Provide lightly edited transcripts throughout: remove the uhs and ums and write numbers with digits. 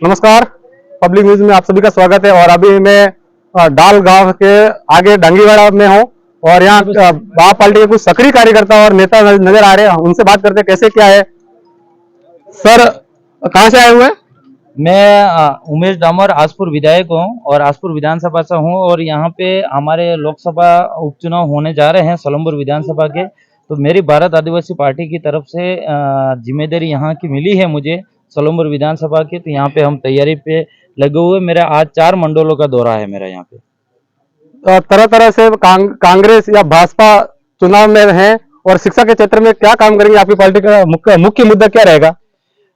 नमस्कार। Public news में आप सभी का स्वागत है। और अभी मैं डाल गांव के आगे डांगीवाड़ा में हूँ और यहाँ आप पार्टी के कुछ सक्रिय कार्यकर्ता और नेता नजर आ रहे हैं। उनसे बात करते हैं कैसे क्या है। सर, कहाँ से आए हुए हैं? मैं उमेश डामोर आसपुर विधायक हूँ और आसपुर विधानसभा से हूँ और यहाँ पे हमारे लोकसभा उपचुनाव होने जा रहे हैं सलमपुर विधानसभा के। तो मेरी भारत आदिवासी पार्टी की तरफ से जिम्मेदारी यहाँ की मिली है मुझे सलमपुर विधानसभा की। तो यहाँ पे हम तैयारी पे लगे हुए। मेरा आज 4 मंडलों का दौरा है मेरा यहाँ पे। तरह तरह से कांग्रेस या भाजपा चुनाव में है और शिक्षा के क्षेत्र में क्या काम करेंगे? आपकी पार्टी का मुख्य मुद्दा क्या रहेगा?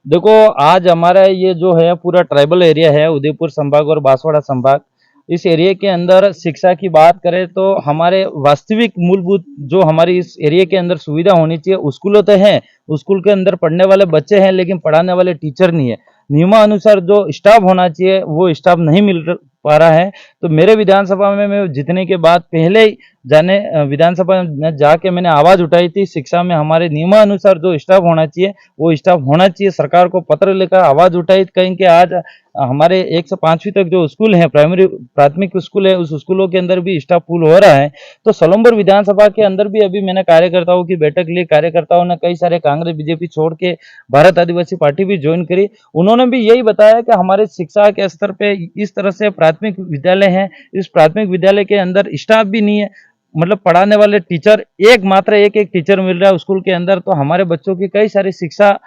देखो, आज हमारा ये जो है पूरा ट्राइबल एरिया है, उदयपुर संभाग और बांसवाड़ा संभाग। इस एरिया के अंदर शिक्षा की बात करें तो हमारे वास्तविक मूलभूत जो हमारी इस एरिया के अंदर सुविधा होनी चाहिए, स्कूलों तो हैं, स्कूल के अंदर पढ़ने वाले बच्चे हैं, लेकिन पढ़ाने वाले टीचर नहीं है। नियमानुसार जो स्टाफ होना चाहिए वो स्टाफ नहीं मिल पा रहा है। तो मेरे विधानसभा में मैं जीतने के बाद पहले ही विधानसभा में जाके मैंने आवाज उठाई थी, शिक्षा में हमारे नियमानुसार जो स्टाफ होना चाहिए वो स्टाफ होना चाहिए। सरकार को पत्र लेकर आवाज उठाई कहीं कि आज हमारे 1 से 5वीं तक जो स्कूल है, प्राथमिक स्कूल है, उस स्कूलों के अंदर भी स्टाफ फुल हो रहा है। तो सलमपुर विधानसभा के अंदर भी अभी मैंने कार्यकर्ताओं की बैठक ली। कार्यकर्ताओं ने कई सारे कांग्रेस बीजेपी छोड़ के भारत आदिवासी पार्टी भी ज्वाइन करी। उन्होंने भी यही बताया कि हमारे शिक्षा के स्तर पे इस तरह से प्राथमिक विद्यालय है, इस प्राथमिक विद्यालय के अंदर स्टाफ भी नहीं है, मतलब पढ़ाने वाले टीचर एक टीचर मिल रहा है स्कूल के अंदर। तो हमारे बच्चों की कई सारी शिक्षा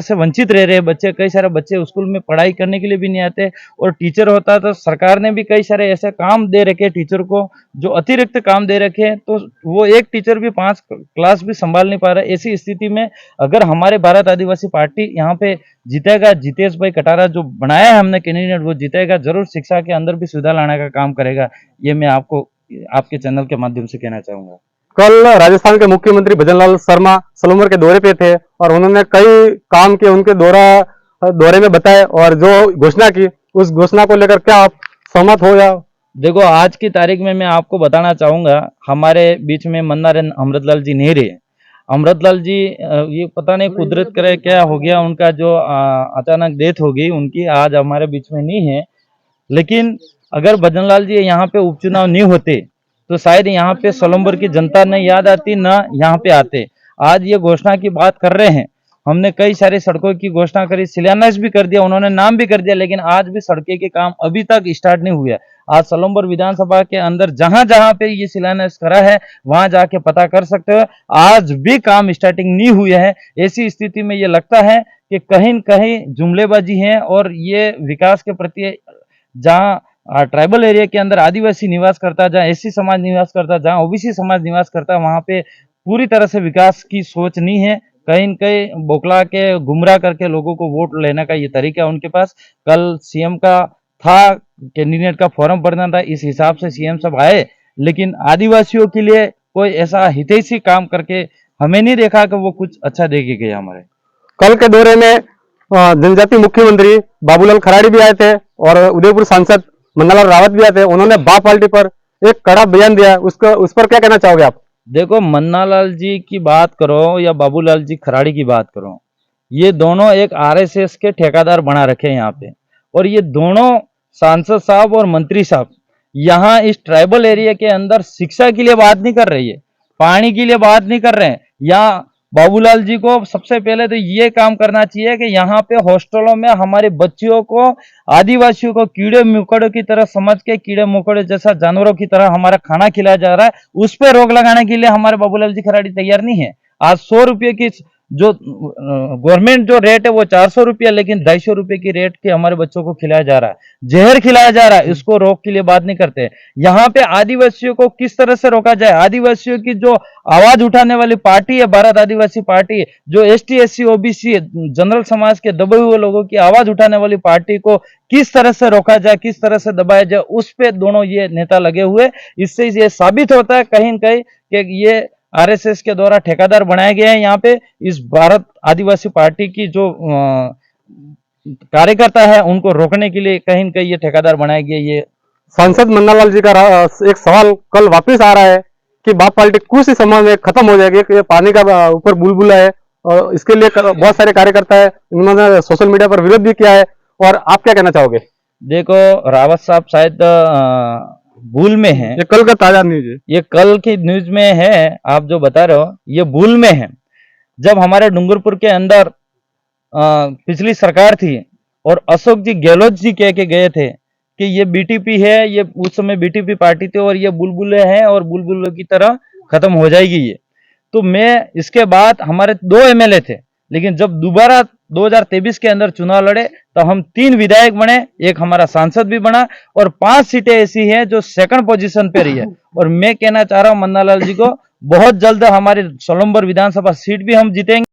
से वंचित रह रहे हैं बच्चे। कई सारे बच्चे स्कूल में पढ़ाई करने के लिए भी नहीं आते और टीचर होता तो सरकार ने भी कई सारे ऐसे काम दे रखे हैं टीचर को, जो अतिरिक्त काम दे रखे हैं। तो वो एक टीचर भी 5 क्लास भी संभाल नहीं पा रहा है। ऐसी स्थिति में अगर हमारे भारत आदिवासी पार्टी यहाँ पे जीतेगा, जितेश भाई कटारा जो बनाया है हमने कैंडिडेट, वो जीतेगा जरूर। शिक्षा के अंदर भी सुधार लाने का काम करेगा। ये मैं आपको आपके चैनल के माध्यम से कहना चाहूंगा। कल राजस्थान के मुख्यमंत्री भजनलाल शर्मा सलूमर के दौरे पे थे और उन्होंने कई काम के उनके दौरे में बताए और जो घोषणा की, उस घोषणा को लेकर क्या आप सहमत हो? या देखो, आज की तारीख में मैं आपको बताना चाहूंगा, हमारे बीच में मन्नारेन अमृतलाल जी नहीं रहे। अमृतलाल जी ये पता नहीं कुदरत करे क्या हो गया, उनका जो अचानक डेथ हो गई उनकी, आज हमारे बीच में नहीं है। लेकिन अगर भजनलाल जी यहाँ पे उपचुनाव नहीं होते तो शायद यहाँ पे सलूमपुर की जनता न याद आती, न यहाँ पे आते। आज ये घोषणा की बात कर रहे हैं, हमने कई सारी सड़कों की घोषणा करी, शिलान्यास भी कर दिया, उन्होंने नाम भी कर दिया, लेकिन आज भी सड़कें के काम अभी तक स्टार्ट नहीं हुआ। आज सलूमपुर विधानसभा के अंदर जहां जहां पे ये शिलान्यास करा है वहां जाके पता कर सकते हो, आज भी काम स्टार्टिंग नहीं हुए है। ऐसी स्थिति में ये लगता है कि कहीं न कहीं जुमलेबाजी है और ये विकास के प्रति, जहाँ ट्राइबल एरिया के अंदर आदिवासी निवास करता, जहाँ एससी समाज निवास करता, जहाँ ओबीसी समाज निवास करता, वहां पे पूरी तरह से विकास की सोच नहीं है। कहीं न कहीं बौखला के गुमराह करके लोगों को वोट लेने का ये तरीका है उनके पास। कल सीएम का था, कैंडिडेट का फॉर्म भरना था, इस हिसाब से सीएम सब आए, लेकिन आदिवासियों के लिए कोई ऐसा हितैषी काम करके हमें नहीं देखा कि वो कुछ अच्छा दे के गए। हमारे कल के दौरे में जनजाति मुख्यमंत्री बाबूलाल खराड़ी भी आए थे और उदयपुर सांसद मन्नालाल रावत भी आए थे। उन्होंने बा पार्टी पर एक कड़ा बयान दिया, उस पर क्या कहना चाहोगे आप? देखो, मन्नालाल जी की बात करो या बाबूलाल जी खराड़ी की बात करो, ये दोनों एक आरएसएस के ठेकेदार बना रखे हैं यहाँ पे। और ये दोनों सांसद साहब और मंत्री साहब यहाँ इस ट्राइबल एरिया के अंदर शिक्षा के लिए बात नहीं कर रही है, पानी के लिए बात नहीं कर रहे हैं। यहाँ बाबूलाल जी को सबसे पहले तो ये काम करना चाहिए कि यहाँ पे हॉस्टलों में हमारे बच्चियों को, आदिवासियों को कीड़े मकोड़ों की तरह समझ के, कीड़े मकोड़े जैसा जानवरों की तरह हमारा खाना खिलाया जा रहा है, उस पर रोक लगाने के लिए हमारे बाबूलाल जी खराड़ी तैयार नहीं है। आज 100 रुपये की जो गवर्नमेंट जो रेट है वो 400 रुपया, लेकिन 250 रुपये की रेट के हमारे बच्चों को खिलाया जा रहा है, जहर खिलाया जा रहा है। इसको रोक के लिए बात नहीं करते। यहाँ पे आदिवासियों को किस तरह से रोका जाए, आदिवासियों की जो आवाज उठाने वाली पार्टी है भारत आदिवासी पार्टी, जो एसटी एससी ओबीसी जनरल समाज के दबे हुए लोगों की आवाज उठाने वाली पार्टी को किस तरह से रोका जाए, किस तरह से दबाया जाए, उस पे दोनों ये नेता लगे हुए। इससे ये साबित होता है कहीं न कहीं कि ये आरएसएस के द्वारा ठेकेदार बनाए गए हैं यहाँ पे। इस भारत आदिवासी पार्टी की जो कार्यकर्ता है उनको रोकने के लिए कहीं न कहीं ये ठेकेदार बनाए गए। ये सांसद मन्नालाल जी का एक सवाल कल वापस आ रहा है कि बाप पार्टी कुछ ही समय में खत्म हो जाएगी, कि पानी का ऊपर बुलबुला है और इसके लिए बहुत सारे कार्यकर्ता है, उन्होंने सोशल मीडिया पर विरोध भी किया है। और आप क्या कहना चाहोगे? देखो, रावत साहब शायद भूल में है। ये कल का ताजा न्यूज है। ये कल की न्यूज में है, आप जो बता रहे हो ये भूल में है। जब हमारे डूंगरपुर के अंदर पिछली सरकार थी और अशोक जी गहलोत जी कह के गए थे कि ये बीटीपी है, ये उस समय बीटीपी पार्टी थी और ये बुलबुले हैं और बुलबुलों की तरह खत्म हो जाएगी ये। तो मैं इसके बाद हमारे 2 एमएलए थे, लेकिन जब दोबारा 2023 के अंदर चुनाव लड़े तो हम 3 विधायक बने, एक हमारा सांसद भी बना और 5 सीटें ऐसी हैं जो सेकंड पोजीशन पे रही है। और मैं कहना चाह रहा हूं मन्नालाल जी को, बहुत जल्द हमारी सोलंबर विधानसभा सीट भी हम जीतेंगे।